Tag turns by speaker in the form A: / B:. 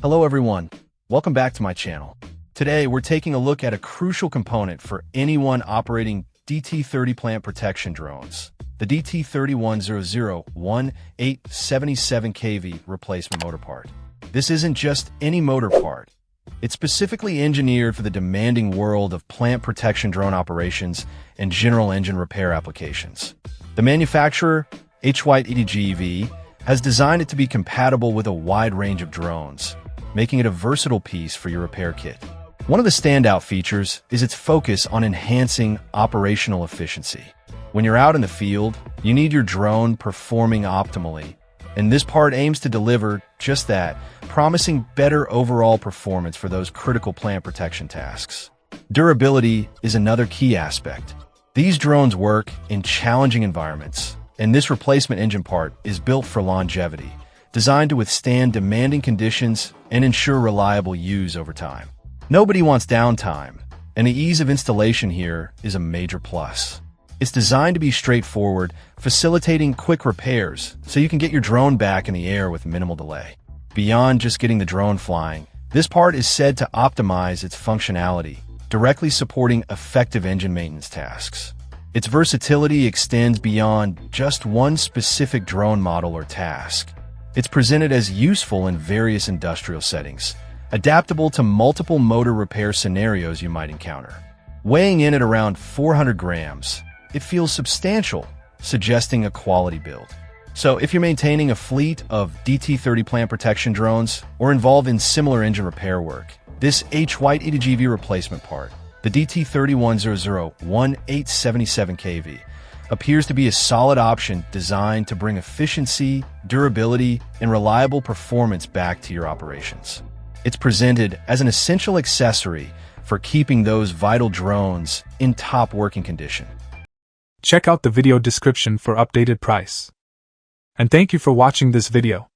A: Hello everyone, welcome back to my channel. Today we're taking a look at a crucial component for anyone operating DT30 plant protection drones, the DT30-100-1877 replacement motor part. This isn't just any motor part. It's specifically engineered for the demanding world of plant protection drone operations and general engine repair applications. The manufacturer, ReviewBest, has designed it to be compatible with a wide range of drones, making it a versatile piece for your repair kit. One of the standout features is its focus on enhancing operational efficiency. When you're out in the field, you need your drone performing optimally, and this part aims to deliver just that, promising better overall performance for those critical plant protection tasks. Durability is another key aspect. These drones work in challenging environments, and this replacement engine part is built for longevity, designed to withstand demanding conditions and ensure reliable use over time. Nobody wants downtime, and the ease of installation here is a major plus. It's designed to be straightforward, facilitating quick repairs so you can get your drone back in the air with minimal delay. Beyond just getting the drone flying, this part is said to optimize its functionality, directly supporting effective engine maintenance tasks. Its versatility extends beyond just one specific drone model or task. It's presented as useful in various industrial settings, adaptable to multiple motor repair scenarios you might encounter. Weighing in at around 400 grams, it feels substantial, suggesting a quality build. So if you're maintaining a fleet of DT30 plant protection drones or involved in similar engine repair work, this ReviewBest replacement part, the DT30-100-1877 appears to be a solid option designed to bring efficiency, durability, and reliable performance back to your operations. It's presented as an essential accessory for keeping those vital drones in top working condition.
B: Check out the video description for updated price. And thank you for watching this video.